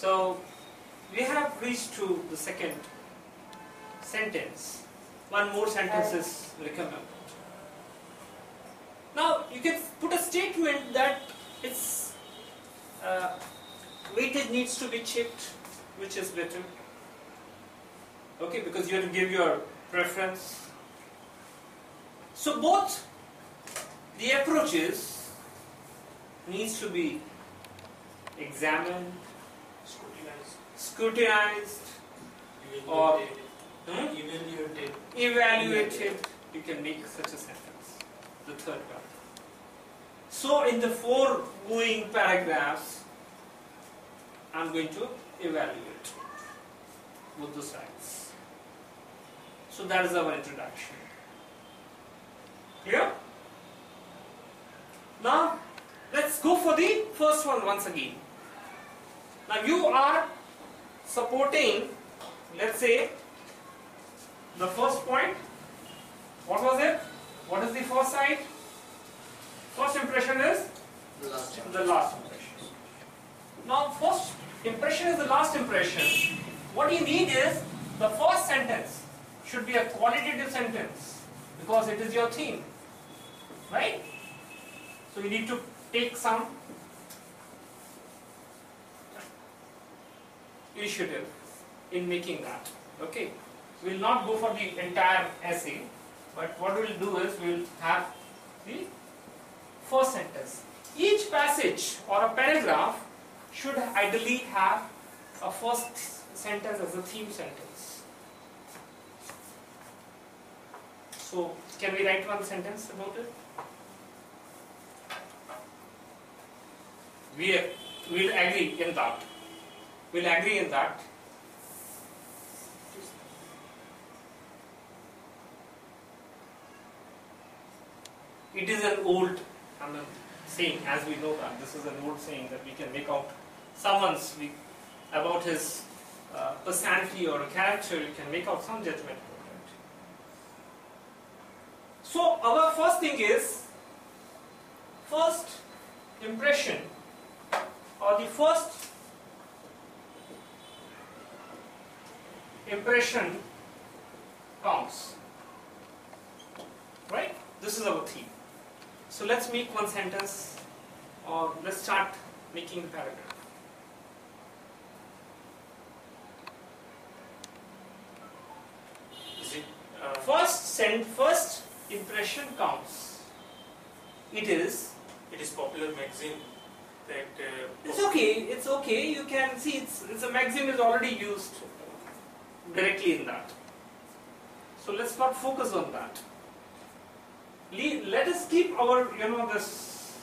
So we have reached to the second sentence. One more sentence is recommended. Now you can put a statement that its weightage needs to be checked, which is better. Okay, because you have to give your preference. So both the approaches needs to be examined, scrutinized, or evaluated. You can make such a sentence. The third one. So in the foregoing paragraphs, I'm going to evaluate both the sides. So that is our introduction. Clear? Now let's go for the first one once again. Now you are supporting, let's say, the first point. What was it? What is the first side? First impression is the last impression. Now first impression is the last impression. What you need is the first sentence should be a qualitative sentence because it is your theme, right? So you need to take some initiative in making that. Okay, we will not go for the entire essay, but what we will do is we will have the first sentence. Each passage or a paragraph should ideally have a first sentence as a theme sentence. So can we write one sentence about it? We'll agree in that. We'll agree in that. It is an old saying, as we know that this is an old saying that we can make out someone's about his personality or a character. You can make out some judgment about it. So our first thing is first impression, or the first impression counts, right? This is our theme. So let's make one sentence, or let's start making the paragraph. First impression counts. It is popular maxim that it's okay. You can see it's a maxim is already used directly in that. So let's not focus on that. Let us keep our this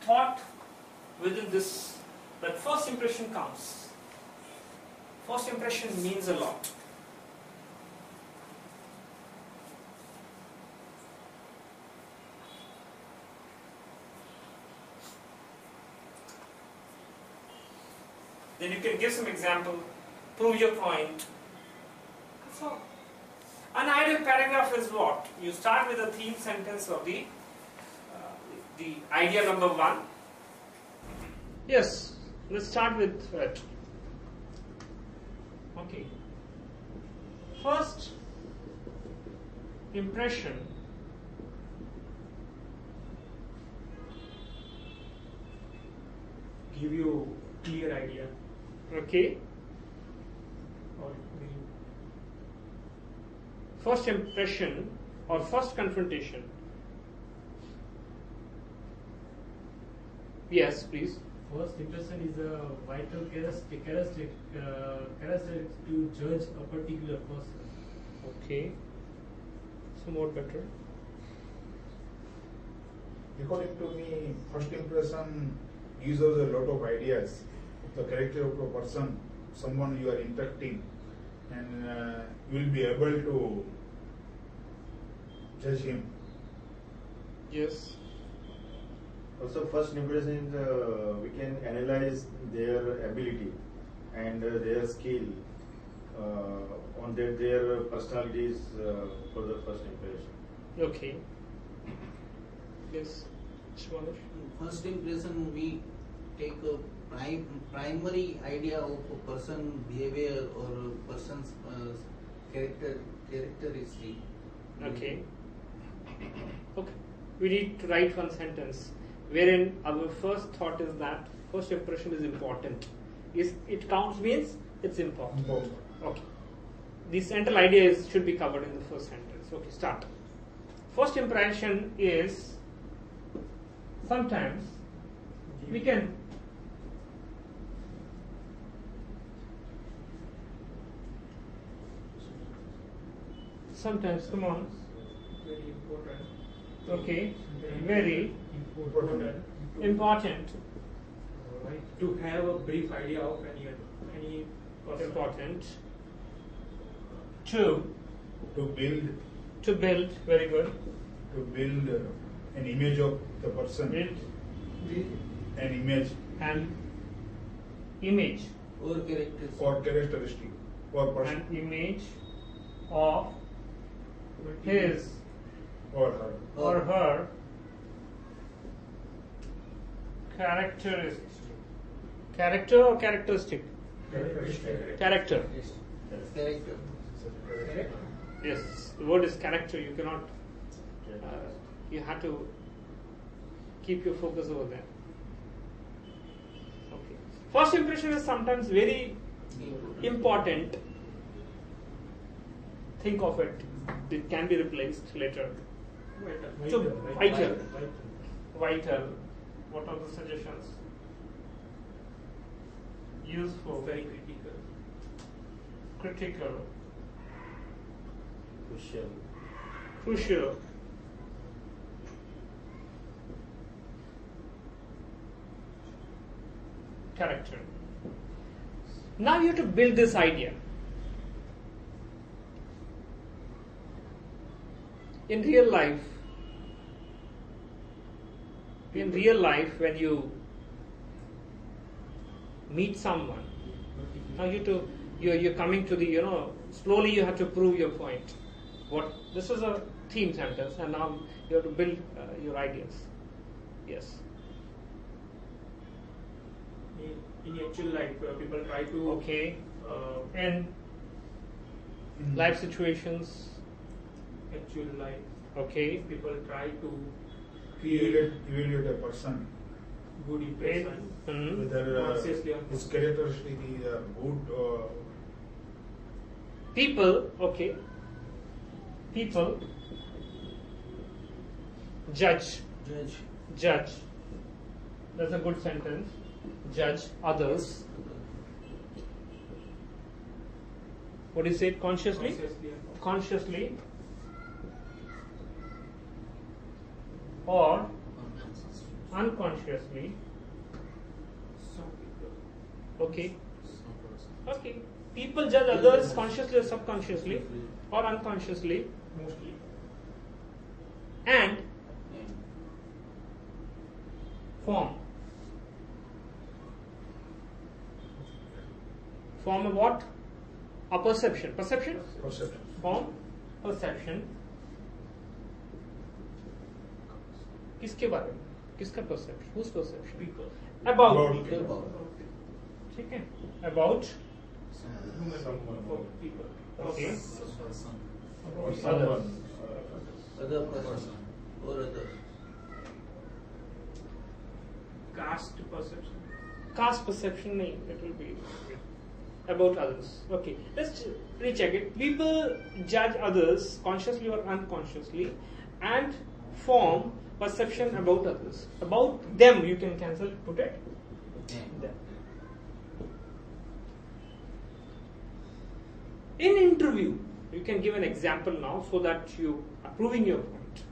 thought within this, that first impression counts. First impression means a lot. Then you can give some example, prove your point. So, an ideal paragraph is what? You start with a theme sentence or the idea number one. Yes, let's start with it. Okay. First impression give you clear idea. Okay. First impression or first confrontation. Yes, please. First impression is a vital characteristic to judge a particular person. Okay. So more better. According to me, first impression gives us a lot of ideas of the character of a person, someone you are interacting, and you will be able to judge him. Yes. Also, first impression is we can analyze their ability and their skill on their personalities for the first impression. Okay. Yes. Shwanash. First impression we take a primary idea of a person behavior or a person's characteristic. Okay. Okay. We need to write one sentence wherein our first thought is that first impression is important. Is it counts means it's important. Okay. The central idea should be covered in the first sentence. Okay, start. First impression is sometimes we can sometimes come on. Very important. Okay, very important. To have a brief idea of any person. Important to build very good. to build an image of the person, Build an image an image Or characteristic. or characteristic or an person image of his or her. or her characteristic. Character or characteristic? Character. Character. Yes, the word is character. You cannot. You have to keep your focus over there. Okay. First impression is sometimes very important. Think of it. It can be replaced later. So vital. Vital. What are the suggestions? Useful. Very critical. Critical. Crucial. Crucial. Character. Now you have to build this idea. In real life, when you meet someone, now you're coming to the, slowly you have to prove your point. This is a theme sentence, and now you have to build your ideas. Yes. In actual life, people try to. Okay. And life situations. Actual life, Okay. people try to Evaluate a person, good impression. whether Consciously or his characteristic is good or People. Okay. People judge. Judge. That's a good sentence. Judge others. What do you say? Consciously? Consciously. Or unconsciously. Some people. Okay. Okay. People judge others consciously or subconsciously or unconsciously. Mostly. And form. Form of what? A perception. Perception? perception. Form perception. किसके बारे में? किसका perception? Whose perception? People. About. About. ठीक है? About. For people. Okay. Or Others. someone. Other person. Or others. Caste perception. Caste perception नहीं. It will be about others. Okay. Let's recheck it. People judge others consciously or unconsciously and form perception about others. About them, you can cancel, put it. Them. In interview, you can give an example now so that you are proving your point.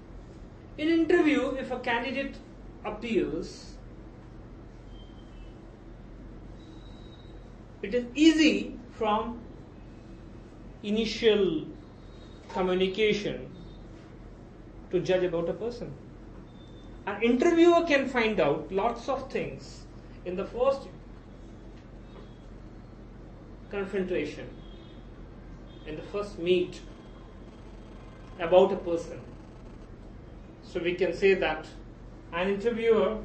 In interview, if a candidate appears, it is easy from initial communication to judge about a person. An interviewer can find out lots of things in the first confrontation, in the first meet about a person. So we can say that an interviewer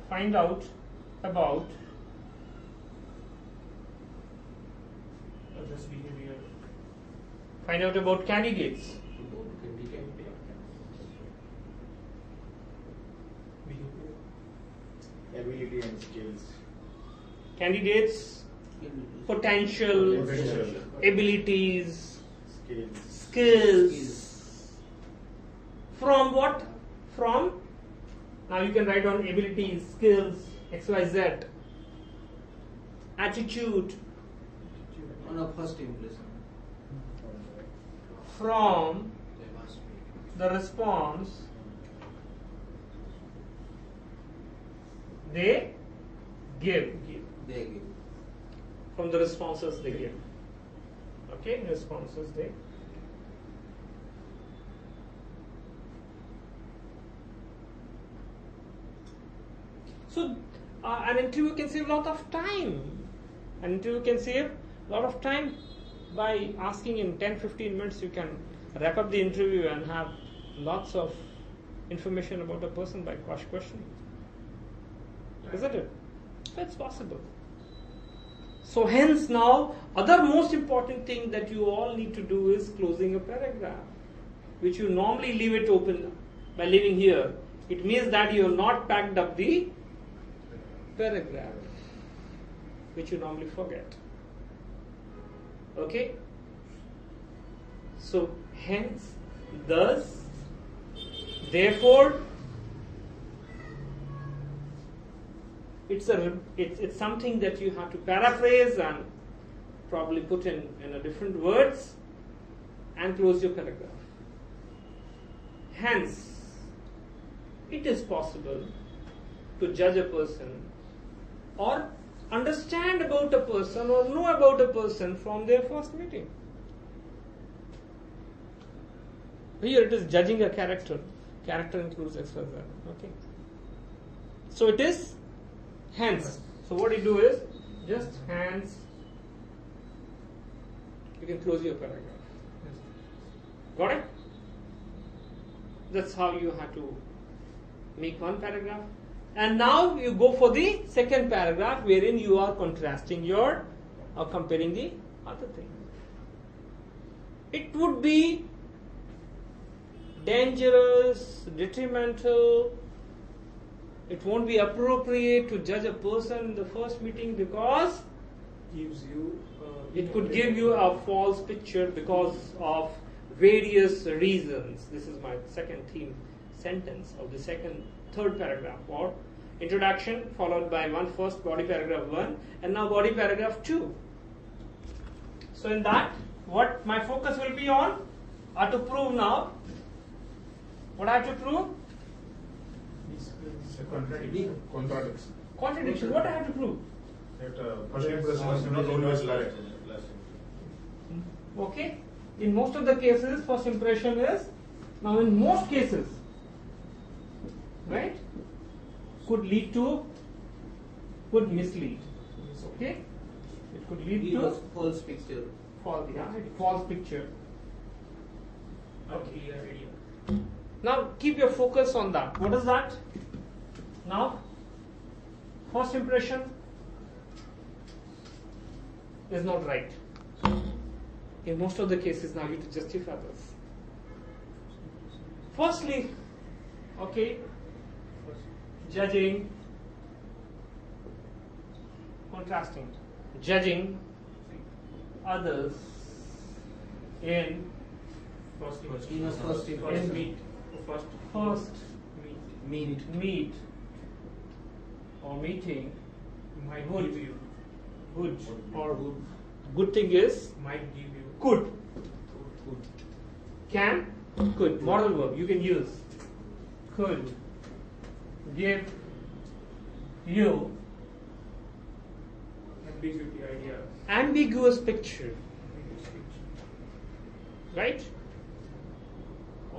find out about Others' behavior. find out about candidates. Behavior. Ability and skills. Candidates, potential, Potential. abilities, Skills. skills. From what? From, now you can write down abilities, skills, XYZ, attitude, On a first impression. from the response they give. They give. From the responses they give. Okay, responses they. So, an interview can save a lot of time. An interview can save a lot of time by asking in 10-15 minutes. You can wrap up the interview and have lots of information about a person by cross questioning. Isn't it? That's possible. So hence now, other most important thing that you all need to do is closing a paragraph, which you normally leave it open by leaving here. It means that you have not packed up the paragraph, which you normally forget. Okay? So hence, thus, therefore, it's something that you have to paraphrase and probably put in a different words and close your paragraph. Hence, it is possible to judge a person or understand about a person or know about a person from their first meeting. Here it is judging a character. Character includes XYZ. Okay. So it is hence. So what you do is just hence. You can close your paragraph. Got it? That's how you have to make one paragraph. And now you go for the second paragraph wherein you are contrasting your or comparing the other thing. It would be dangerous, detrimental. It won't be appropriate to judge a person in the first meeting because Gives you. it could give you a false picture because of various reasons. This is my second theme sentence of the third paragraph, or introduction followed by one first body paragraph 1 and now body paragraph 2. So in that, what my focus will be on are to prove now. What I have to prove? It's a contradiction. Contradiction. Contradiction. What I have to prove? That first impression is not always correct. Okay. In most of the cases, first impression is, now in most cases, right, could lead to, could mislead. Okay. It could lead Give to us false picture. false picture. Unclear idea. Now keep your focus on that. What is that? Now, first impression is not right. In most of the cases, now you have to justify this. Firstly, okay, judging, contrasting, judging others in First In a first impression. meet. first Meet. or meeting. Might Good. give you. Good or good thing is Might give you. could. Good. Can, could, modal verb you can use. Could give you Ambiguity idea. ambiguous picture, right?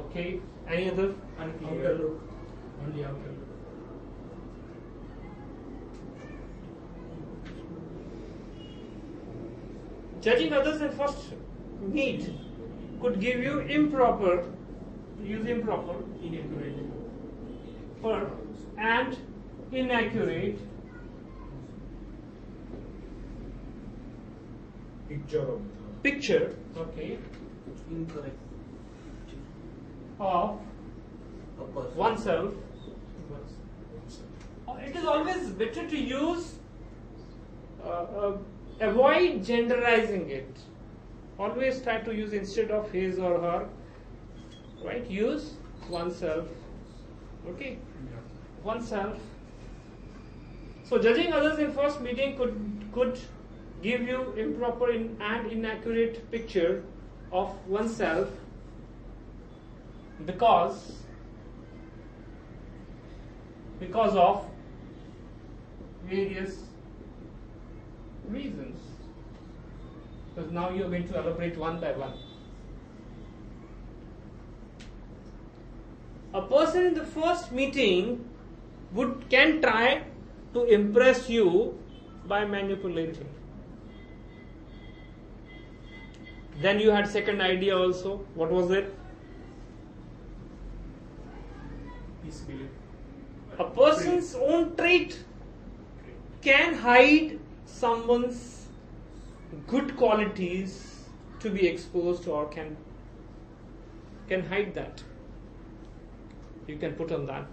Okay. Any other? Unclear. Outer look. Only outer look. Judging others in first meet could give you improper use improper, Inaccurate. and inaccurate picture, okay, Incorrect. of A person. oneself. It is always better to use, avoid genderizing it. Always try to use instead of his or her, right? Use oneself, okay? Oneself. So judging others in first meeting could give you improper and inaccurate picture of oneself because of various reasons. Because now you are going to elaborate one by one. A person in the first meeting can try to impress you by manipulating. Then you had second idea also. What was it? Disbelief. A person's own trait can hide someone's good qualities to be exposed, or can hide that. You can put on that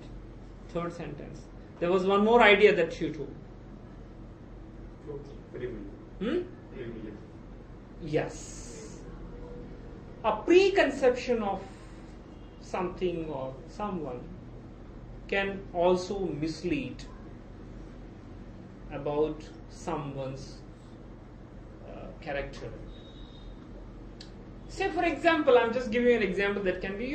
third sentence. There was one more idea that you took. Yes. A preconception of something or someone can also mislead about someone's character. Say for example, I'm just giving an example that can be used.